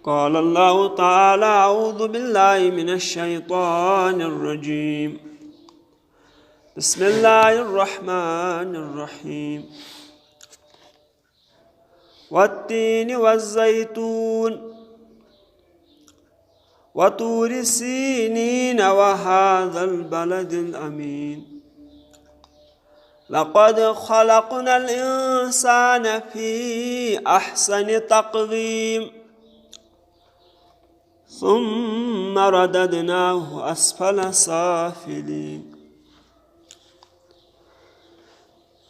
قال الله تعالى أعوذ بالله من الشيطان الرجيم بسم الله الرحمن الرحيم والتين والزيتون وطور سينين وهذا البلد الأمين لقد خلقنا الإنسان في أحسن تقويم ثم رددناه أسفل سافلين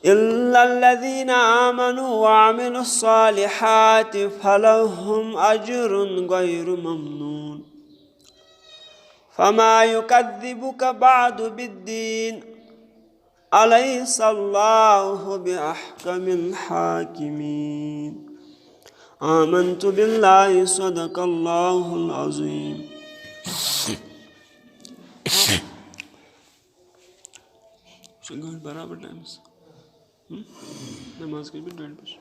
إلا الذين آمنوا وعملوا الصالحات فلهم أجر غير ممنون فما يكذبك بعد بالدين أليس الله بأحكم الحاكمين آمنت بالله صدق الله العظيم برابر टाइम्स नमाज के भी 1:30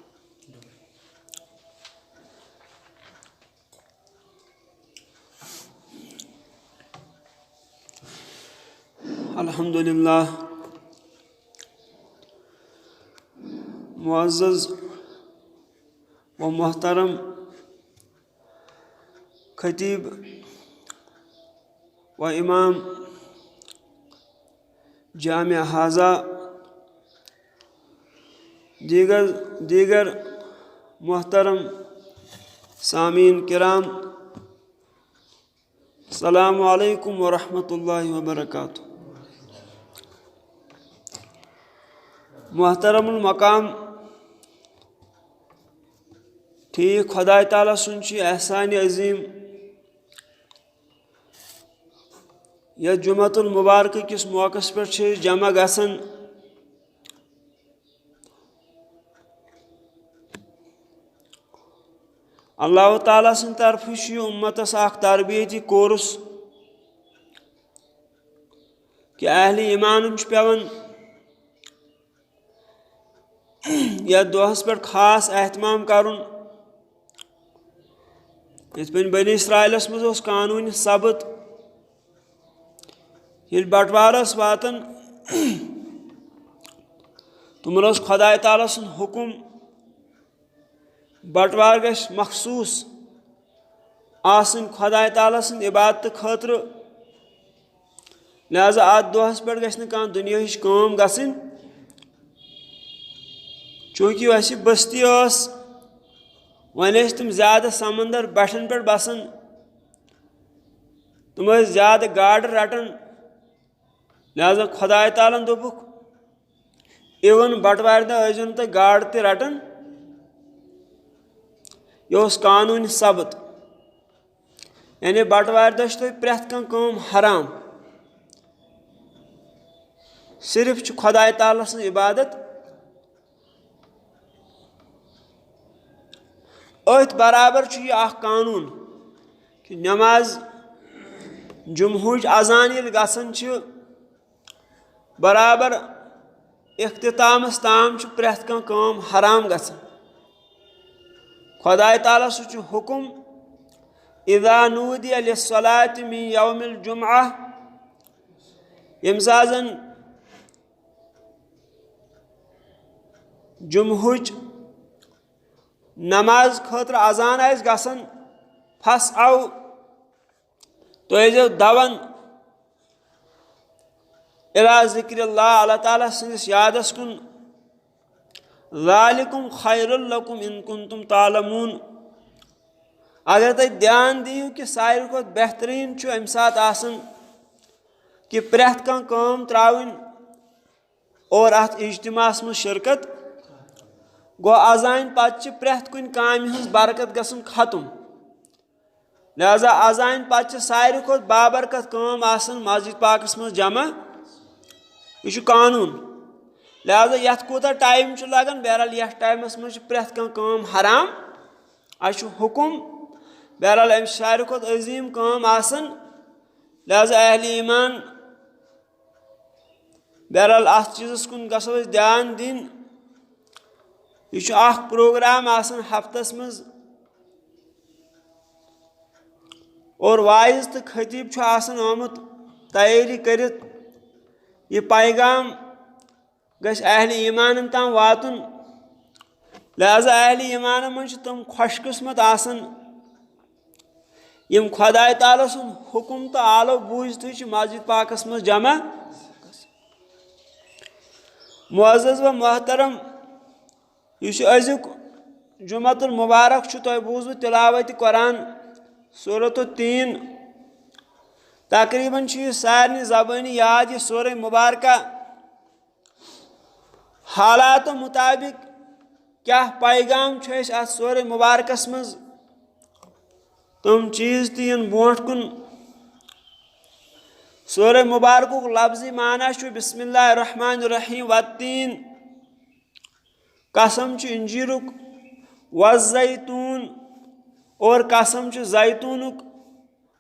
अल्हम्दुलिल्लाह मुअज़्ज़ज़ व मोहतरम खतीब व इमाम जामिया हाजा दीगर मोहतरम सामीन किराम अस्सलामु अलैकुम व रहमतुल्लाहि व बरकातुहू। मोहतरमुल मकाम ठीक खुदा ताला सुन एहसान अजीम यह जुमतुल मुबारक किस मौक़स पर जमा गसन अल्लाह ताला सं तरफ उम्मतस तरबियती कोर्स कि अहले ईमान पेवन यह दोहस पर खास एहतमाम करुन। बनी इसराइलस मज कानून सबत ये बटवारस वातन तुमन खुदा ताला सुन हुकुम बटवार गश मखसूस आसन खुदा ताला सुन इबादत खतर लिहाजा अत दोहस पे गश कह दुनिया कम गसिन चूँकि वह बस्ती वन तुम ज़्यादा समंदर बठन पे बसान तुम ज़्यादा गाड़ रटन लिहाजा खुदा तालन दोपुक इवन बटवार दो तो गाड़ ते रटन यह कानून सबत यानी बटवार दो प्रेथ कम हराम सिर्फ खुदा ताला सं इबादत अथ बराबर यह कानून कि नमाज जुम्हुज अजान ये गसन बराबर इख्तितामस ताम प्रेथ कम हराम गसन खुदा ताला सु हुकुम इज़ा नूदिया लिस्सलाति मिन यौमिल जुम्अह यम साजन जुम्हुज नमाज खतर अजान आस गसन फस आओ तो दवन इला ज़िक्रिल्लाह अल्लाह ताला सन्दिस यादस कुन ज़ालिकुम खैरुल लकुम इन कुंतुम तालमून। अगर तुम ध्यान दियो कि सारे खुद बेहतरीन अम सात आसन कि प्रेथ कम त्रावन और अत इज्तिमास में शिरकत गो अजान पे प्रेथ कुन काम हज बरकत गसन खत्म लिहाजा अजान पे सारे खुद बाबरकत काम आसन मस्जिद पाकस में जमा यह कानून लिहाजा यथ कूता टाइम लगन बहरहाल यथ टाइमस में प्रेथ काम हराम अश हुकुम बहरहाल अम सारे खुद अजीम काम आसन लिहाजा अहले ईमान बहरहाल अत चीज़स कुन गसो ध्यान दिन यह प्रोग्राम आसन हफ्तस मज और वाइज तो खतीब आमुत तैयारी करित यह पैगाम गश अहल ईमान ताम वातुन लिहाजा अहल ईमान मन तम खुशकिस्मत आसन यम खुदाय ताला सुन हुकुम तो आलो बूझत मस्जिद पाकस मज जमा। मुअज़्ज़ज़ व मोहतरम अजुक जुमतुल मुबारक तुह बूजु तिलावत कुरान सूरत 3 तकरीबन सारनी ज़बानी याद यह सूरह मुबारक हालात मुताबिक क्या पैगाम सूरह मुबारकस मज तम चीज़ तीन बोट कुन। सूरह मुबारक लफ्ज़ी माना बिस्मिल्लाहिर्रहमानिर्रहीम वत्तीन कसम इंजीरुक वज़्ज़ैतून और कसम जैतूनुक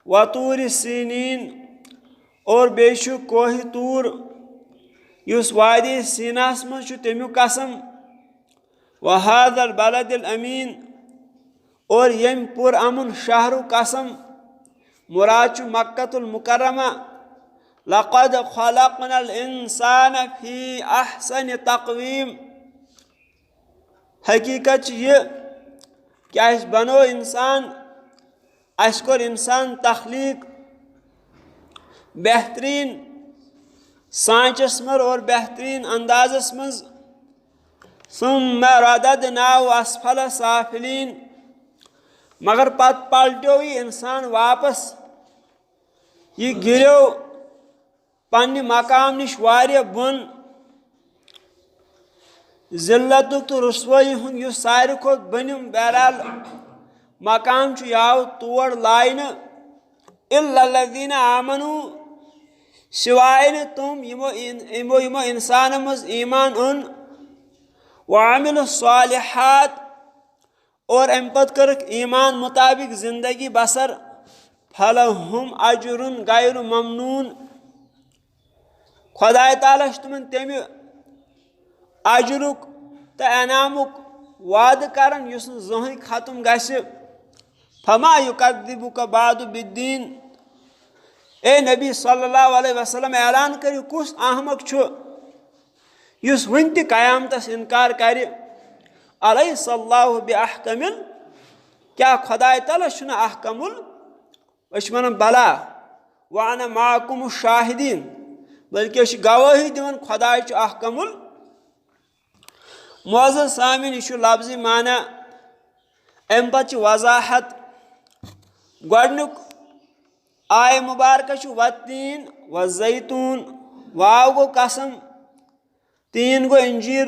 वतूर सीनीन और बेशु कोहि तूर युस वादी सीनास मज तमियुक कसम वहादल बलदिल अमीन और यम पुर अमन शहरु कसम मुराद मक्कतुल मुकर्रमा लक़द खलक़नल इंसान फी अहसन तक़वीम हकीकत यह कि अस बनो इंसान अस कोर इंसान तख्लीक बेहतरीन सांचस मर और बेहतरीन अंदाजस मज सुम्मा रददनाहु अस्फल साफिलीन मगर पत पलटो यह इंसान वापस यह गिरो पन्ने मकाम निश वारिया बुन जिल्लतुक तो रुसवाई हुन यु सारे खोत बनिम बहरहाल मकाम याव तोड़ लाइन इल्लल्लज़ीना आमनू सिवाय न तुम यमो इंसान मज ईमान उन वअमिलुस्सालिहात और अम पत करक ईमान मुताबिक जिंदगी बसर फलहुम अजरुन गैरु ममनून खुदाय ताला तुमन तमि अजरुक तो अनामुक वाद करन युस जहन खत्म गसे फमा युकद्दिबुक बादु बिद्दीन। ए नबी सल्लल्लाहु अलैहि वसल्लम ऐलान करियो कुस अहमक छु युस वन ति कयामतस इनकार करे अलैहिस्सल्लाहु बिअहकमिल क्या खुदाय ताला छुना अहकमुल वशमन बला वाना माकुम शाहिदीन बल्कि गवाही दिवन खुदाय छु अहकमुल। मुअज़्ज़ज़ सामिन यह लफ्ज़ी माना अम पत वजाहत गोडनुक आय मुबारक वत्तीन वज़्ज़ैतून वाव गो कसम तीन गो इंजीर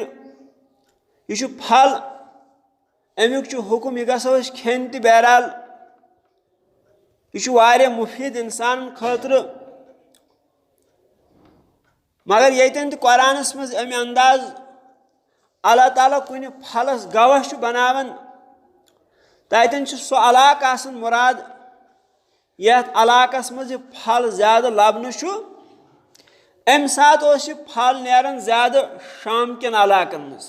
यह फल अमुक हुकुम यह गो खेन त बहरहाल यह मुफीद इंसान खतर मगर यतन तो कुरानस मज अमे अंदाज अल्लाह ताला कुन फलस गवाह बनावन ततन सो अलाक आसन मुराद यथ अलाकस मज फल ज्यादा लबन अम सात फल नेरन ज्यादा शाम किन अलाकन मज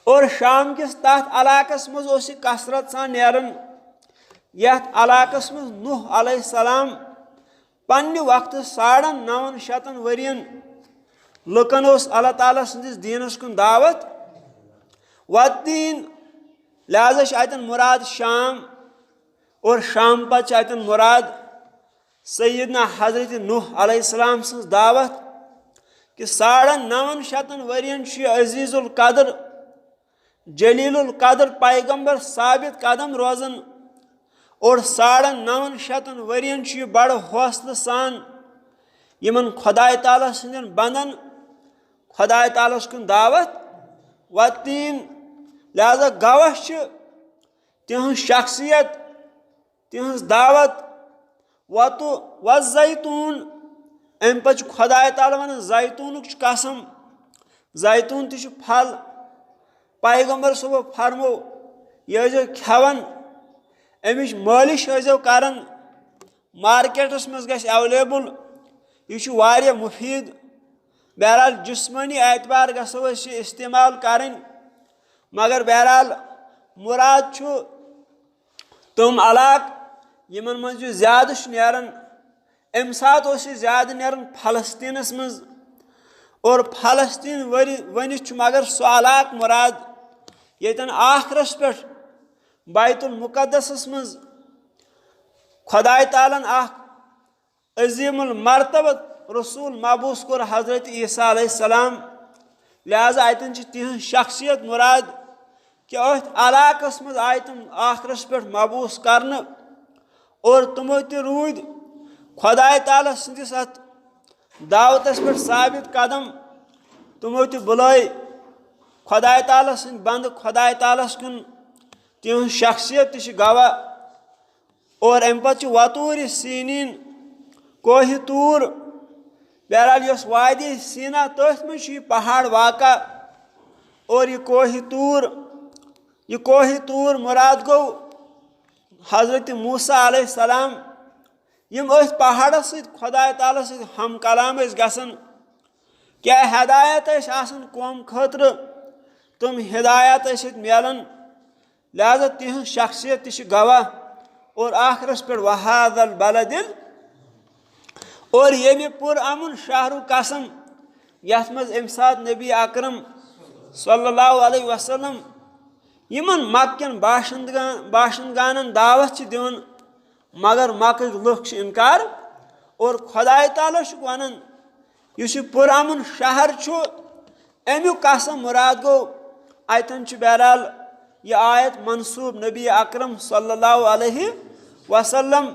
और शाम किस तथ अलाकस मज कसरत सान नेरन यथ अलाकस मज नूह अलैहिस्सलाम पन्ने वक्त 950 वरियन लुकन अल्लाह ताला सदिस दीनस कुन दावत वत्तीन लिहाजा अतन मुराद शाम और शाम पत अतन मुराद सैयदना हजरत नूह अलैहिस्सलाम सज दावत कि 950 वरियन अजीजुल कदर जलीलुल कदर पैगंबर साबित कदम रोजन और 950 वरियन बड़ हौसला सान यमन खुदाय ताला सदन बंदन खुदाय ताला कुन दावत वत्तीन लिहाजा गवाह तिहन शख्सियत तिहन दावत वतु वज़्ज़ैतून अम पे खुदाय ताला वन जैतूनुक कसम जैतून ति फल पैगंबर सुबह फरमो यह खेवन अमिच मालिश करन मार्केटस मज गश अवेलेबल यह मुफीद बहरहाल जिस्मानी एतबार गसो इस्तेमाल करें मगर बहरहाल मुराद तम अलाक यमन मज ज्यादा नेरान अमि सात ज्यादा नेरान फलस्तीनस मज और फलस्तीन वन मगर सह इलाक मुराद यतन आखरस पे बैतुल मुकद्दसस मज खुदाय तालन अजीमुल मरतबत रसूल मबूस कोर हजरत ईसा अलैहिस्सलाम लिहाजा अतन तिहन शख्सियत मुराद कि अथ इलाकस मज आय तुम आखरस पे मबूस करने और तमो रूद खुदाय ताला सदिस अत दावतस पे साबित कदम तमो बुलाय खुदाय ताला सद बंद खुदाय तालस कुन तिहन शख्सियत गवाह और अम पे वतूर सीनीन कोहि तूर बहरहाल यस वादी सीना तथ मज पहाड़ वाक़ा और यह कोहि तूर मुराद गो हजरत मूसा अलैहिस्सलाम यम पहाड़ सद खुदा ताला सद हम कलाम गसन क्या हिदायत कौम खतर तुम हिदायत मिलन लिहाजा तिहन शख्सियत गवाह और आखरस पे वहादल बलदिल और ये पुर अमुन शहरु कसम यथ मज अमि सात नबी अकरम सल्लल्लाहु अलैहि वसल्लम यमन मक्कन बाशिंदगानन दावत दिवन मगर मक्क लुक इनकार और खुदाय ताला वनान युस पुर अमुन शहर अमुक कसम मुराद गो अतन बहरहाल यह आयत मनसूब नबी अकरम सल्लल्लाहु अलैहि वसल्लम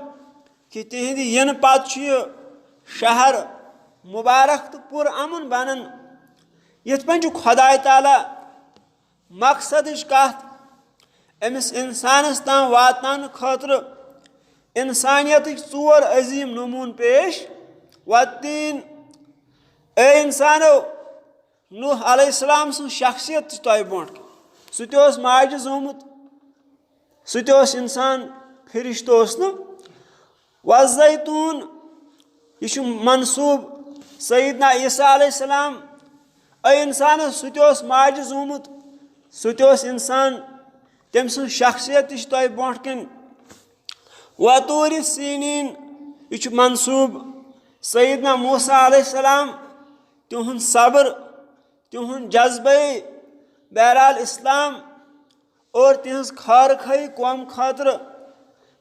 कि तिहद यन पत शहर मुबारक तो पुर अमुन बनन यथ पे खुदाय ताला मकसद कत अमिस इंसानस ताम वातन खतर इंसानियत चोर अजीम नमून पेश वतीन ए इंसानो नूह अलैहिस्सलाम सं शख्सियत तह ब्रोट सह माज जोमुत सह इंसान फरिश्त वज़ैतून यह मनसूब सईदना ईसा अलैहिस्सलाम ए इंसान सह माज जोमुत सह इंसान तम सं शख्सियत तह ब्रोट कन वतूर सीनीन यह मनसूब सईदना मूसा अलैहिस्सलाम तिहुंद सब्र तिहुंद जज्बे बहरहाल इस्लाम और तिहज खार खई कौम खातर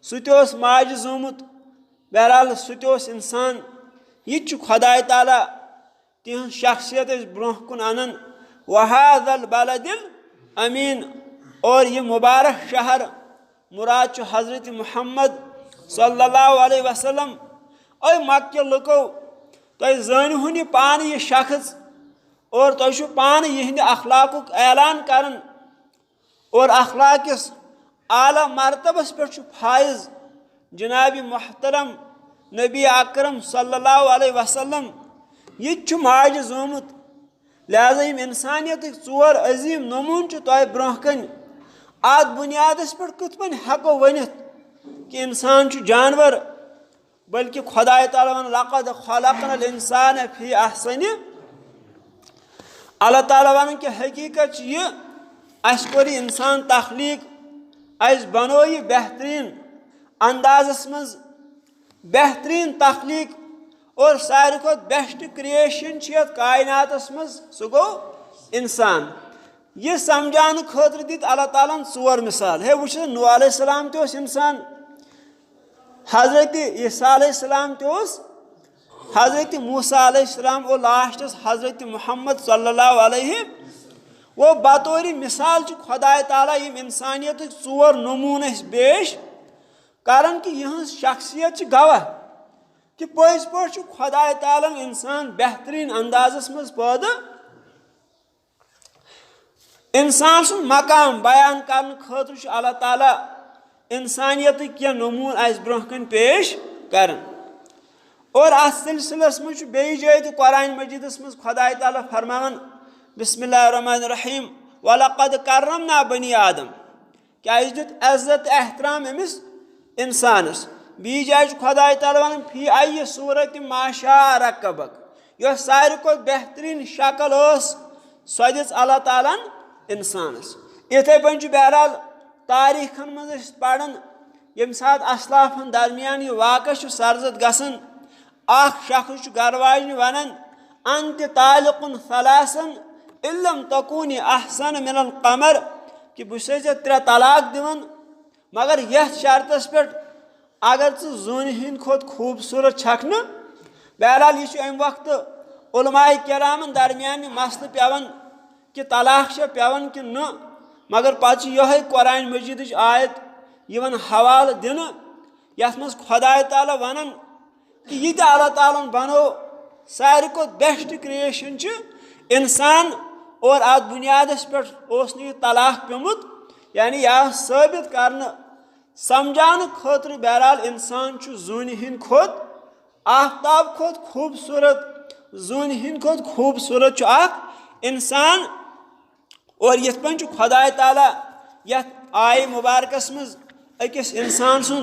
सह माज जोमुत बहरहाल सह इंसान यह खुदाय ताला तिहज शख्सियत ब्रोह कुन अनन वहादल बलदिल अमीन और यह मुबारक शहर मुराद हजरत मुहम्मद सल्लल्लाहु अलैहि वसल्लम ऐ मक्के लुको तुम जानहुन यह पान यह शख्स और तुम पान यहंद अखलाकुक ऐलान करन और अखलाकिस आला मरतबस पे फाइज जनाब मोहतरम नबी अकरम सल्लल्लाहु अलैहि वसल्लम यह माज जोमुत लिहाजा यम इंसानियत चोर अजीम नमून तह ब्रोह कन अत बुनियादस पे कत पे हेको वनित कि इंसान जानवर बल्कि खुदाय ताला वन लक़द खलक़नल इंसान फी अहसनि अल्लाह ताला वन कि हकीकत यह अस कोर इंसान तख्लीक अस बनो यह बेहतरीन अंदाजस मज बेहतरीन तख्लीक और सारी खुद बेस्ट क्रिएशन कायनातस मज सह गो इंसान यह समझान खतर दित अल्लाह ताला चोर मिसाल हे वुच नूह अलैहिस्सलाम तोस इंसान हजरत ईसा अलैहिस्सलाम तोस हजरत मूसा अलैहिस्सलाम और लास्टस हजरत मुहम्मद सल्लल्लाहु अलैहि वो बतौर मिसाल खुदाय ताला यम इंसानियत चोर नमून पेश करन कि यह शख्सियत गवाह कि पज पे खुदाय ताला इंसान बेहतरीन अंदाजस मज पैदा इंसान सुन मकाम बयान करने खतर अल्लाह ताला इंसानियत क्या नमून ब्रोह कन पेश कर और अत सिलसिलस मज बे जाय कुरान मजीदस मज खुदाय ताला फरमान बिस्मिल्लाहिर्रहमानिर्रहीम वलक़द कर्रमना बनी आदम क्या दित इज्जत एहतराम अमिस इंसानस बी जाय खुदाय ताला वन फी आई सूरत माशा रकबक यह सारी को बेहतरीन शक्ल सह दिस अल्लाह ताला इंसानस इथे पे बहरहाल तारीखन मज पान यम सात असलाफन दरमियान यह वाक़ सरजद गसन शख्स गरवाजन वनान अंत तालिकुन सलासन इल्लम तकूनी अहसन मिनल कमर कि बस 3 तलाक दिवन मगर यह शर्तस पे अगर जून हिंद खोत खूबसूरत छक न। बहरहाल यह अम वक्त उलमाए किरामन दरमियान मसल पेवन कि तलाक पेवन कि न, मगर पे यह कुरान मजीद आयत यवन हवाल दिन यथ मज खुदा ताला वनान कि यह अल्लाह ताला बनो सारे को बेस्ट क्रिएशन इंसान और अत बुनियादस पे तलाक पेमुत यानी यह साबित कर समझाने खतर बहरहाल इंसान जून हिंद खोत आफ्ताब खोत खूबसूरत जून हिंद खोत खूबसूरत इंसान। और यथ पे खुदा ताला यथ आय मुबारकस मज अकिस इंसान सुन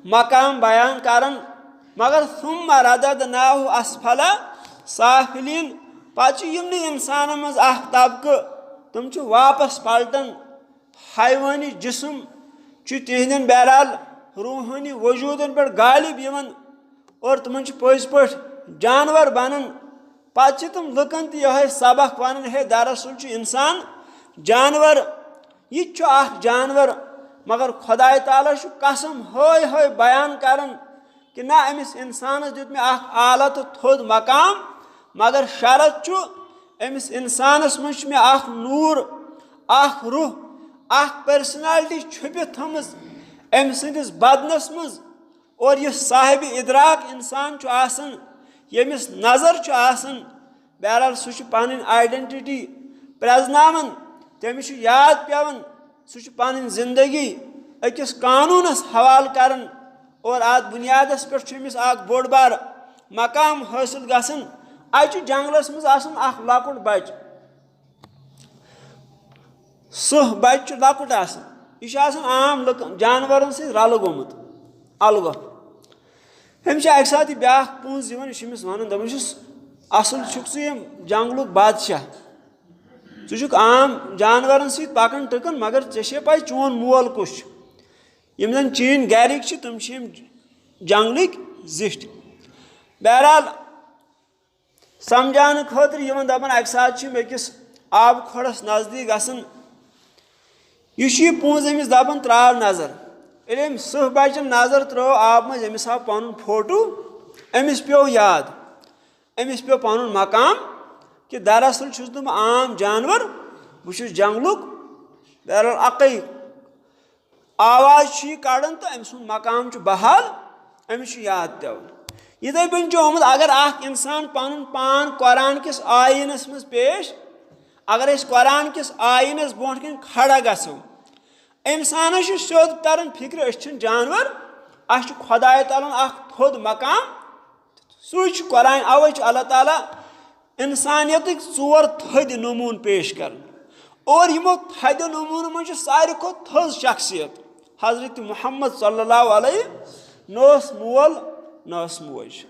मकाम बयान करन मगर सुम्मा रददनाहु अस्फला साफिलीन पे इंसान मज तबक़ तुम वापस पलटन हैवानी जिस्म तिहंदन बहरहाल रूहानी वजूदन पे गालिब यवन और तुम पज पे जानवर बनन पे तुम लुकन तह सबक वन है दरअसल इंसान जानवर यह जानवर मगर खुदा ताला कसम हय हय बयान करन कि ना अमिस इंसानस दित मे आला तो थोद मकाम मगर शरत अमिस इंसानस मज मे नूर रूह पर्सनालिटी छुपित थमज अम सदिस बदनस मज। और यह साहिब इदराक इंसान यमिस नजर बहरहाल सह पन आइडेंटिटी प्रजनावन तमिस याद पेवन सह पन जिंदगी अकिस कानूनस हवाल करन और अत बुनियादस पे बोड़ बार मकाम हासिल गसन। अच जंगलस मज लकुट बच सह बच लकुट यह आम जानवर सत रल गोमुत अलग अमिस अक सात ब्या पूंस दिवन यह वन दपस असल जंगलुक बादशाह षुक आम जानवर सत पकन टकन मगर ऐ पे चोन मोल कुछ यम जन चीन गरिक तुम जंगलिक जिष्ट। बहरहाल समझाने खतर दपान अक सात अकिस आब खोड़स नजदीक गसन यह पूंस अमिस दपान त्राव नजर ये सह बचन नजर त्रो आब मज अमिस आव पन फोटो अमिस पे याद अमिस पे पन मकाम कि दरअसल तुम आम जानवर बस जंगलुक। बहरहाल अकई आवाज कड़न तो अम सुन मकाम बहाल अमिस याद पेवन। इथे पे आमुत अगर इंसान पन पान कुरान किस आयनस मज पेश अगर कुरान किस आयनस ब्रोट कन खड़ा गो इंसान सोद तरन फिक्र जानवर अस खुदा ताला थोद मकाम सह कुरान अवे अल्लाह ताला इंसानियत 4 थद नमून पेश कर और यमो थद नमून मज सारे खो थज शख्सियत हजरत मोहम्मद सल्लल्लाहु अलैहि नोस मोल नोस मोज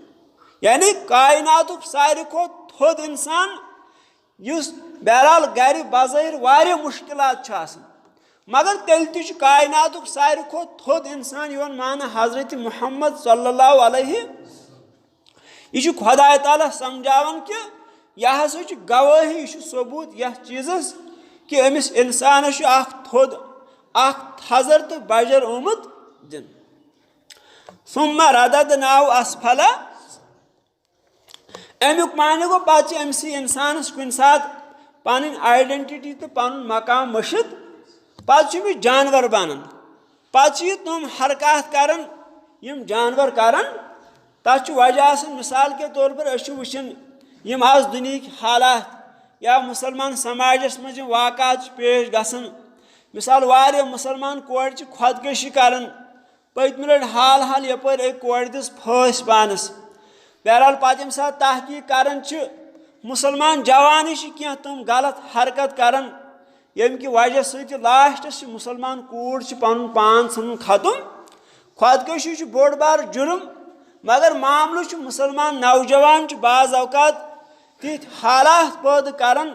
यानी कायनात सारे खो थोद इंसान बहरहाल गर बज़ाहिर वारिया मुश्किलात मगर तेल कायनात सारे खो थोद इंसान मान हजरत मोहम्मद सल्लल्लाहु अलैहि यह खुदा ताला समझावन कि यह हसा गवाही सबूत यह चीज़स कि अमिस इंसान थोद थजर तो बजर ओमुत दिन। सुम्मा रददनाहु अस्फला अमुक माने गो पे अमसी इंसानस कुन सात पन आइडेंटिटी तो पन मकाम मशिद पे जानवर बनन पे तुम हरकत करन यम जानवर करन तथ वजह मिसाल के तौर पर वुचन यम आज दुनिया हालात या मुसलमान समाजस मज वाक़ात पेश गसन मिसाल वारिया मुसलमान कोर खुदकशी करन पतम लट हाल हाल यपर एक कोर दिस फस पानस। बहरहाल पे यम सात तहकीक करन मुसलमान जवान कह तुम गलत हरकत करन यम कि वजह सत लास्टस मुसलमान कूर पन पान सन खत्म खुदकशी बोड़ बार जुर्म मगर मामल मुसलमान नौजवान बाज अवकात तिथ हालात पैद करन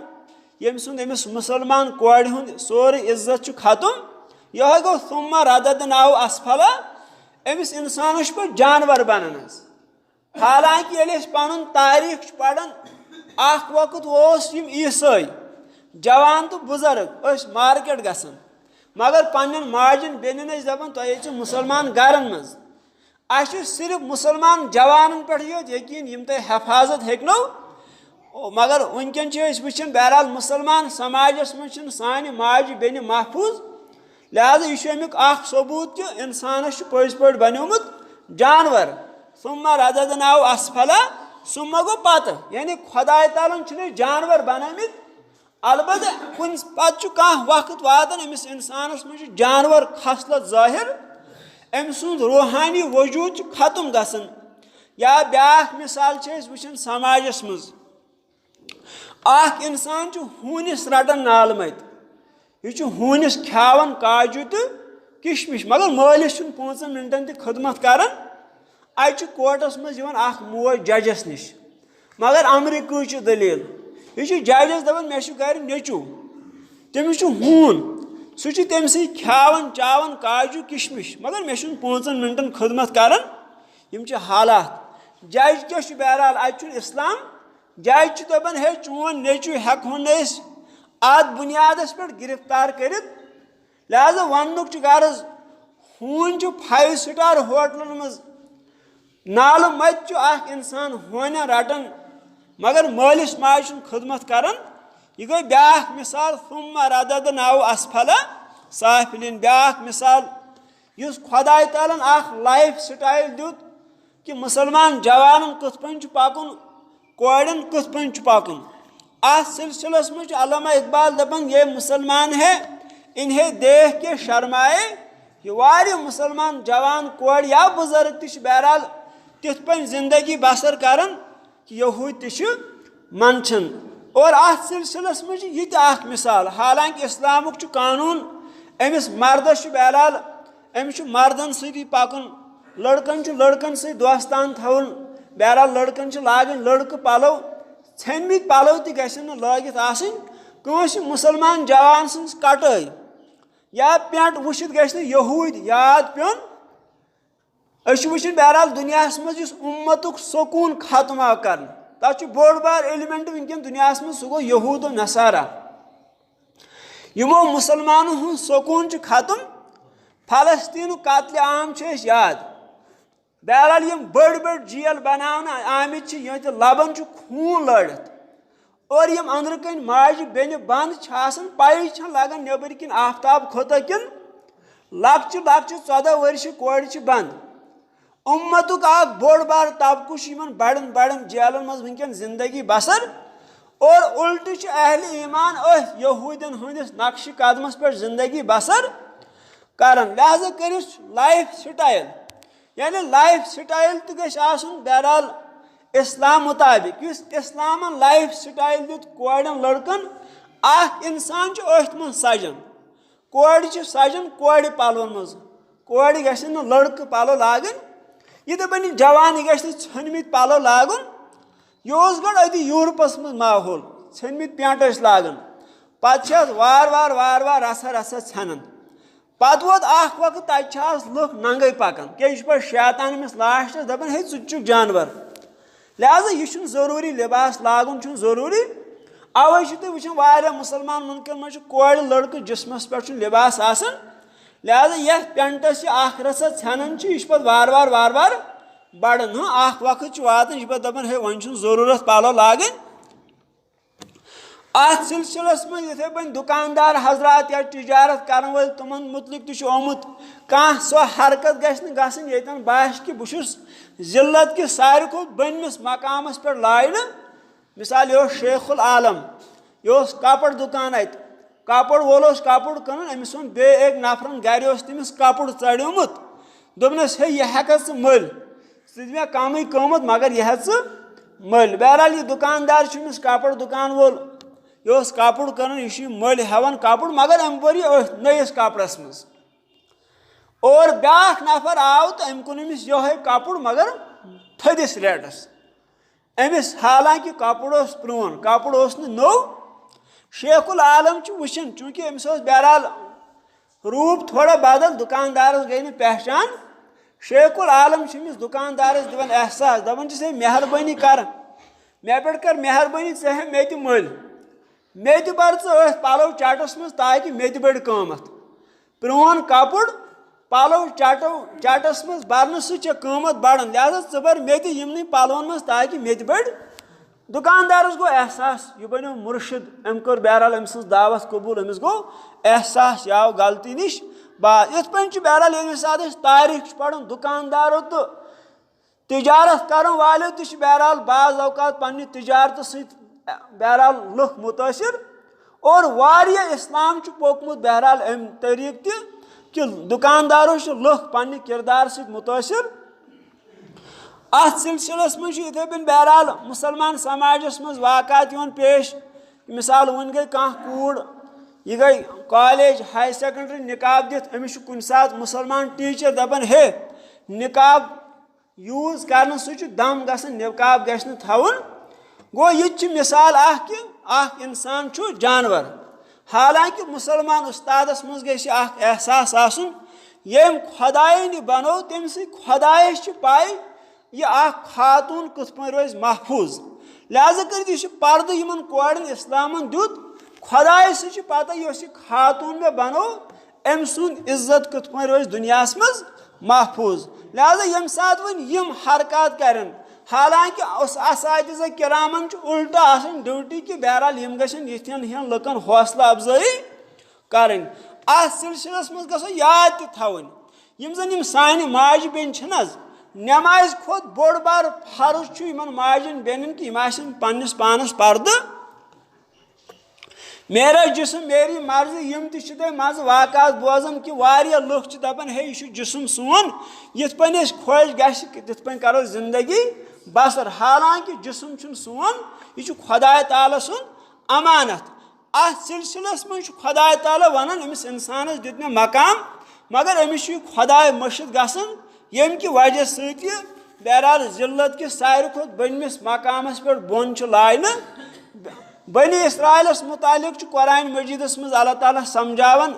यम सुंद अमिस मुसलमान कोर हुंद सोरे इज्जत खत्म। यह गो सुम्मा रददनाहु अस्फला अमिस इंसानस पे जानवर बनन। हालांकि ये पन तारीख पढ़ान अख वक्त ईसाई जवान तो बुजुर्ग मार्केट गसान मगर पन्न माजन बेन दपान तुम मुसलमान गरन मज अस सिर्फ मुसलमान जवान पे यकीन यम तुम हिफाजत हेकनो मगर वनकन वुचन बहरहाल मुसलमान समाजस मं सान माज बेन महफूज लिहाजा यह अमुक सबूत कि इंसानस पज पे बनोमुत जानवर सुम्मा रददनाहु अस्फला सुम्मा गो पत यानी खुदाय तालन जानवर बनामित अलबत्त कुन पत कह वक्त वातान अमिस इंसानस मं जानवर खसलत जाहिर अम सुंद रूहानी वजूद खत्म गसन। या ब्याख मिसाल वुचन समाजस मज इंसान हूनिस रटन नालमत यह हूनिस खावन काजू तो किशमिश मगर मालिस 5 मिनटन तक खदमत कर अच कोर्टस मज मोज जजस निश मगर अमरीक दलील यह जजस दपान मे गर नेचू तमिस हून सह तम सी खावन चावन काजू किशमिश मगर मे 5 मिनटन खदमत कर हालात जज क्या बहरहाल अत इस्लाम जज दपान हे चोन नेचू हेको अत बुनियादस पे गिरफ्तार कर लिहाजा वन गर्ज हून 5 स्टार होटलन मज नाल मत इंसान होन रटन मगर मालिस माज खदमत कर यह गई ब्याख मिसाल सुम्मा रददनाहु अस्फला साफिलिन ब्याख मिसाल इस खुदाय तालन लाइफ स्टाइल दुत कि मुसलमान जवान कथ पन पकुन कोड़न कथ पन पकुन अत सिलसिलस में अल्लामा इकबाल दपन ये मुसलमान है इन्हें देख के शर्माए ये वारी मुसलमान जवान कोड़ या बुजुर्ग तिश बहरहाल तिथ पन जिंदगी बसर करन कि यहूद तिश मनछन और अत सिलसिलस में यह मिसाल हालांकि इस्लामुक कानून अमिस मर्दस बहरहाल अमिस मर्दन सी पकुन लड़कन से दोस्तान थवन बहरहाल लड़कन लागन लड़क पलो छनमित पलो तन लगित आस मुसलमान जवान सं कटई या पेंट वुचित गि यहूद याद पेन वुचन बहरहाल दुनिया मज उम्मतुक सकून खत्म आव कर तथ बोड़ बार एलिमेंट वनकन दुनिया मज सह गो यहूद नसारा यमो मुसलमानों हूँ सकून खत्म फलस्तीन कत्ल आम याद बहरहाल यम बड़ बड़ जेल बनाना आमित ये लबन खून लड़त और यम अंदर कन माज बेन बंद पाई लगान नबर किन आफ्ताब खोत किन लक्च 14 वर्ष कोड़ बंद उम्मतुक बोड़ बार तबकु बड़न बड़न जेलन मज वनकन जिंदगी बसर और उल्ट अहल ईमान यहूदन हंदिस नक्श कदमस पे जिंदगी बसर कर लिहाजा कर लाइफ स्टाइल यानी लाइफ स्टाइल तो बहरहाल इस्लाम मुताबिक इस्लामन लाइफ स्टाइल दुत कोड़न लड़कन इंसान अथ मन सजन कोड़ सजन कोड़ पलन मज कोड़ गि लड़क पलो लागन यह दपन जवान गि छनमित पलो लागन यह गो अति यूरोपस मज माहौल छनमित पेंट लागन पे वार वार रसा रसा छानन पत वोत वक्त तक लुक नंगे पकान क्या शैतान अमिस लास्ट दपान हे चुक जानवर लिहाजा यह जरूरी लिबास लागुन जरूरी अवे तुम वुचान मुसलमान मुल्कन मज कोड़ लड़क जिस्मस पे लिबास आसान लिहाजा यह पेंटस रसा छानन यह वार वार बड़न वक्त वातान यह दपान हे वन जरूरत पलो लागन अत सिलसिलस में इथे पे दुकानदार हजरात या तिजारत कर वल तुमन मुतलिक तुमुत कह सो हरकत गसन यतन बास कि बहुस जिल्लत कि सारे खो बनमिस मकामस पे लाइन मिसाल यह शेखुल आलम यह कपड़ दुकान अत कपड़ वोल कपड़ कन अमिस वो बे एक नफरन गर तमिस कपड़ चढ़ोमुत दोपनस हे यह हेक मल मे कम कीमत मगर यह मल बहरहाल यह दुकानदार कपड़ दुकान वोल यह कपड़ कर मल हेवन कपड़ मगर अम वर नयस कपड़स मज और ब्याख नफर आव तो अम कुन अमिस ये कपड़ मगर थदिस रेटस अमिस हालांकि कपड़ प्रोन कपड़ नौ शेखुल आलम वुचन चूंकि अमिस बहरहाल रूप थोड़ा बदल दुकानदार गई पहचान शेखुल आलम दुकानदारस दिवान एहसास दपान मेहरबानी कर मे पे कर मेहरबानी हे मे मल मे बर पलो चटस मज ताकि मे बढ़ कमत प्रोन कपड़ पलो चटस मज बरन समत बढ़न लिहाजा बर मे पलवन मज ताकि मे बढ़ दुकानदारस गो एहसास यह बनो मुर्शिद अम कर बहरहाल अम सज दावत कबूल अमिस गो एहसास यह आव गलती नश बात इत पे बहरहाल ये सात तारीख पढ़न दुकानदारों तो तिजारत कर वालों तो बहरहाल बाज अवकात पन्ने तिजारत बहरहाल लुक मुतासिर और वारिया इस्लाम पोकमुत बहरहाल अम तरीक कि दुकानदारों लुक पन्ने किरदार सत मुतासिर अत सिलसिलस मज इथे पे बहरहाल मुसलमान समाजस मज वाक़ात पेश मिसाल वन गई कह कूड़ यह गई कॉलेज हाई सेकेंडरी निकाब दित अमिस कुन सात मुसलमान टीचर दपान हे निकाब यूज कर सह दम गसन निकाब गशन थवन गो यह मिसाल कि इंसान जानवर हालांकि मुसलमान उस्तादस मज गई एहसास आसन यम खुदाई बनो तम खुदायस पाई यह खातून कथ पे रोज महफूज लिहाजा कर पर्द इन कोड़न इस्लामन दुत खुदाय सह पता यह खातून मे बनो अम सुंद इज्जत कथ पे रोज दुनिया मज महफूज लिहाजा यम सात वन यम हरकत करन हालांकि असातिज़ा किरामन उल्टा आसन ड्यूटी कि बहरहाल यम गशन यिथन हन लुकन हौसला अफजाई करन अत सिलसिलस मज गो याद तवन यम जन यम सानि माज बेन छनज नमाज खोत बोड़ बार फर्ज इन माजन बेन कि पन्नस पानस पर्द मेरा जिस्म मेरी मर्जी यम ते मज वाक़ात बोजन कि वारिया लुक दपान हे यह जिस्म सोन यिथ पे खुश गथ पे करो जिंदगी बसर हालांकि जिस्म सोन यह खुदाय ताला सुन अमानत अत सिलसिलस मज खुदाय ताला वन अमिस इंसानस दित मे मकाम मगर अमिस खुदाय मशिद गसन यम कि वजह सत बहरहाल जिल्लत कि सारे खुद बनमिस मकामस पे बोन लाइन बनी इसराइलस मुतालिक कुरान मजीदस मज अल्लाह ताला समझावन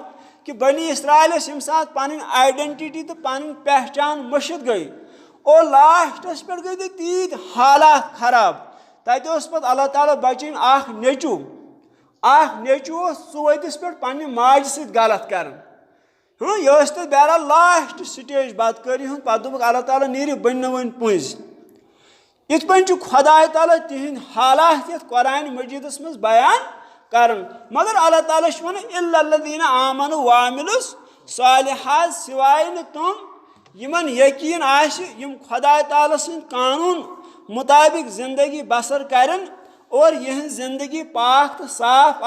कि बनी इसराइलस यम सात पन आइडेंटिटी तो पन पहचान मशिद गई और लास्टस पे गई तीत हालात खराब तत पे अल्लाह ताला बचन नेचू सह वतिस पे पन्ने माज सत गलत कर यह बहरहाल लास्ट स्टेज बदकारी हूँ पे दोक अल्लाह ताला नीर बन वन पुज इत पे खुदाय ताला तिहिंद हालात ये कुरान मजीदस मज बयान कर मगर अल्लाह ताला वन इल्लल्लज़ीना आमनु वामिलुस सालिहात सिवाय न तुम यमन यकीन यम खुदाय ताला सं कानून मुताबिक जिंदगी बसर करन और यह जिंदगी पाक तो साफ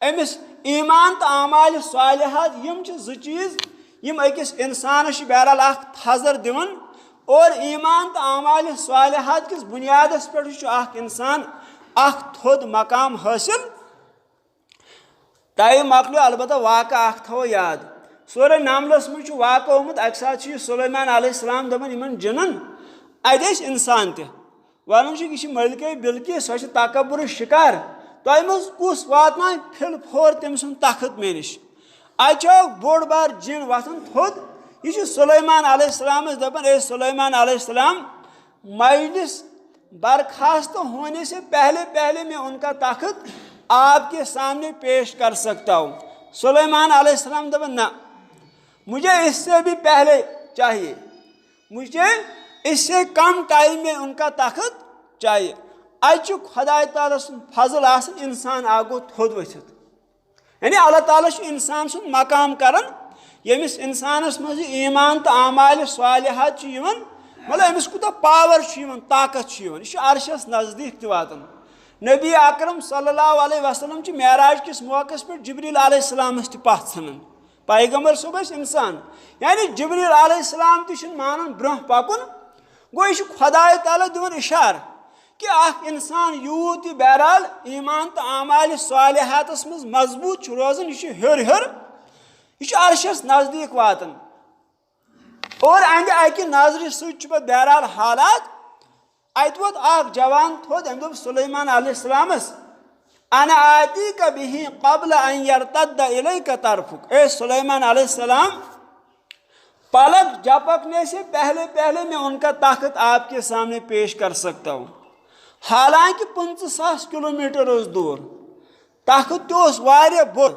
अमिस ईमान तो आमाल सालिहात यम ज चीज यम अकिस इंसान बहरहाल थजर दिवन और ईमान तो आमाल सालिहात किस बुनियादस पे इंसान थोद मकाम हासिल टाइम मकलो अलबत्ता वाक़ा थो याद सूरह नामलस मज वाक़ा होमुत अक सात सुलेमान अलैहिस्सलाम दपन इन जिनन अत इंसान वन यह मलिके बिल्किस सो तकब्बुर शिकार तह मज कुस वातना फिल फोर तम सुन तखत मे नश अचो बोड़ बार जिन वथन थोद यह सुलेमान अलैहिस्सलाम दपन ए सुलेमान अलैहिस्सलाम मजलिस बर्खास्त होने से पहले मैं उनका तखत आपके सामने पेश कर सकता हूँ। सुलेमान अलैहिस्सलाम दपन ना, मुझे इससे भी पहले चाहिए, मुझे इससे कम टाइम में उनका तखत चाहिए। अचु खुदा ताला फजल आसन इंसान आगो थोद वथित, यानी अल्लाह ताला इंसान सुन मकाम करन यमिस इंसानस मज ईमान तो आमाल सालिहात मतलब अमिस कुता पावर ताकत यह अर्शस नज़दीक वातन। नबी अकरम सल्लल्लाहु अलैहि वसल्लम मेराज किस मौके पे जिब्रील अलैहिस्सलाम पथ सन पैगम्बर सुबह इंसान, यानी जिब्रील अलैहिस्सलाम मानन ब्रोह पकुन गो यह खुदाय ताला दिवन इशार कि इंसान यूत बहरहाल ईमान तो आमाल सालिहातस मज मजबूत रोजन यह हर यह अर्शस नज़दीक वातन और अंद अकि नजर सह बहरहाल हालात अत वोत जवान थोद अम सुलेमान अलैहिस्सलामस अना आती का बिही कबल अन यरतद्द इलैका तरफुक, ए सुलेमान अलैहिस्सलाम पलक झपकने से पहले पहले मैं उनका ताकत आपके सामने पेश कर सकता हूँ। हालांकि 50,000 किलोमीटर दूर ताकत तो बोर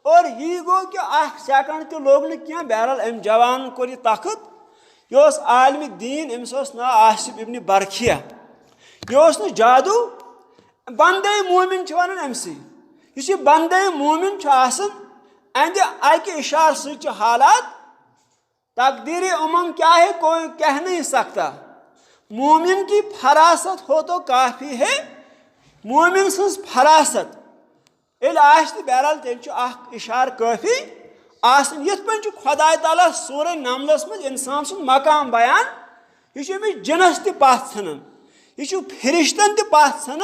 और यह गो कि 1 सेकंड तो लोग क्या बहरहाल अम जवान कोर यह ताकत। यह आलम दीन अमिस नाव आसिफ इब्न बरखिया। यह जादू बंदे मोमिन वन अमसी यह बंदे मोमिन अंद अक इशार से हालात तकदीर उमम क्या है कोई कह नहीं सकता। मोमिन की फरासत हो तो काफ़ी है। मोमिन सज फरासत बहरहाल तेल इशार काफ़ी ये खुदा ताला सूरह नमलस मज इंसान सुन मकाम बयान। यह जिनस तथ सान यह फिरिश्तन तथ सान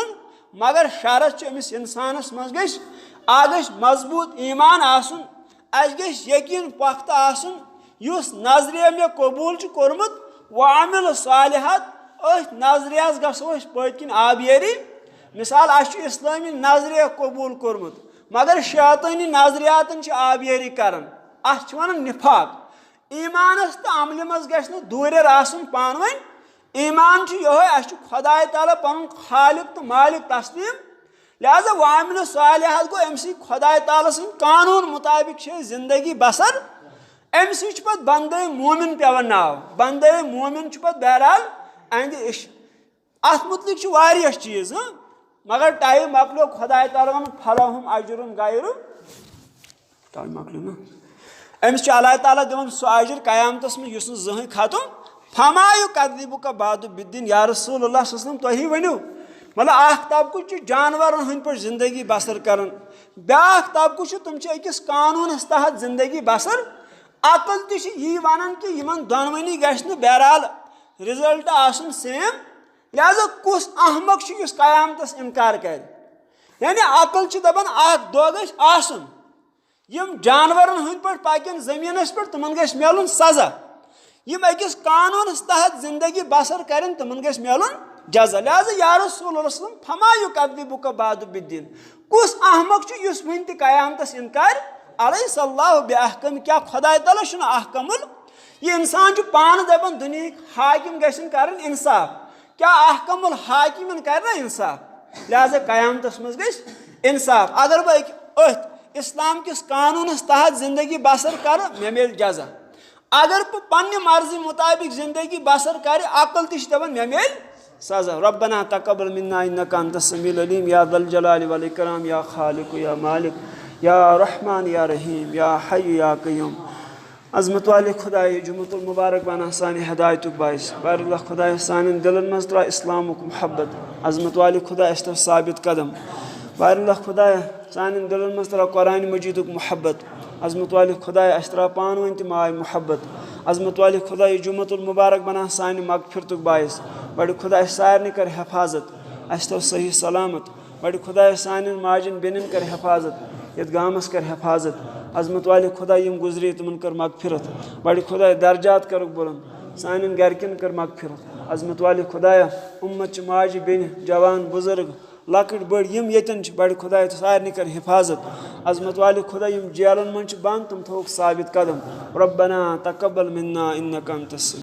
मगर शरत अमिस इंसानस मज गज मजबूत ईमान आसन यकीन पख्त आसन युस नजरिया मे कबूल कोरमुत वामिल सालिहात नजरियास गो पत्किन आबियरी। मिसाल इस्लामी नजरिया कबूल कोरमुत मगर शैतानी नजरियातन आबियरी करन अत वन निफाक। ईमानस तो अमल मज गु दूर आसन पान वन। ईमान यह खुदा ताला पन खालिक तो मालिक तस्लीम। लिहाजा वामिल सालिहात गो अमि खुदा ताला सद कानून मुताबिक जिंदगी बसर। अमि पे बंदे मोमिन पेवन नाव। बंदे मोमिन पे बहरहाल अंद अत मुतलिक चीज़ मगर टाइम मकलो खुदा ताला वन फलहुम अजरुन गैरु टाइम मकलो ना अमिस अल्लाह ताला दिवन सह अजर कयामतस में युस जहन खत्म। फमायु कदिबुका बादु बिद्दीन या रसूलुल्लाह सल्लल्लाहु अलैहि वसल्लम तुही वनियो मतलब अख तबकु जानवरन हंद पर जिंदगी बसर करन ब्याख तबकु तुम अकिस कानूनस तहत जिंदगी बसर। अकल ती वन कि यमन दोनवनी गि बहरहाल रिजल्ट आसन सेम। लिहाजा कुस अहमक इस कयामतस इनकार कर यानी अकल दपान दो गसन यम जानवरन हंद पर पकन जमीनस पर तमन गस मिलुन सजा। यम अकिस कानूनस तहत जिंदगी बसर करें तमन गस मिलुन जजा। लिहाजा या रसूलुल्लाह सल्लल्लाहु अलैहि वसल्लम फमा युकद्दिबुका बादु बिद्दीन कुस अहमक युस वन त कयामतस इनकार अलैहिस्सलाहु बिअहकम क्या खुदा ताला शुन अहकमुल। यह इंसान पान दपान दुनिया हाकिम गसन करन इंसाफ क्या अहकमुल हाकिमन करना इंसाफ। लिहाजा कयामतस मज गस इंसाफ। अगर बह इस्लाम किस कानूनस तहत जिंदगी बसर कर मे मिल जजा। अगर बह पन्ने मर्जी मुताबिक जिंदगी बसर कर अकल तपन मे मिल सजा। रब्बना तकब्बल मिन्ना इन्नका अंतस समीउल अलीम या दल जलाल वल इकराम या खालिक या मालिक या रहमान या रहीम या हय्य या क़य्यूम। अज़मत वाले खुदा जुमतुल मुबारक बना सानी हदायत बायस बार खुदा सान दिलन मज त्रा इस्लामुक मोहब्बत। अज़मत वाले खुदा अस साबित कदम बार खुदा सान दिलन मज त्रा कुरान मजीदुक मोहब्बत। अज़मत वाले खुदा अस त्रा पान वन त माय मोहब्बत। अज़मत वाले खुदा जुमतुल मुबारक बना सानी मगफिरतुक बायस बड़ खुदा अस सारने कर हिफाजत अस तो सही सलामत। बड़ खुदा सान माजन बेनिन कर हिफाजत ये गामस कर हिफाजत। अज़मत वाले खुदा यम गुजरे तुमन कर मगफिरत। बड़ खुदा दर्जात कर बुलंद सान गरकन कर मगफिरत। अज़मत वाले खुदाया उम्मत माज बेन जवान बुजुर्ग लकट बड़ यम यतन बड़ खुदा सारने कर हिफाजत। अज़मत वाले खुदा यम जेलन मन बंद तुम थोक साबित कदम। रब्बना तकब्बल मिन्ना इन्नका अंतस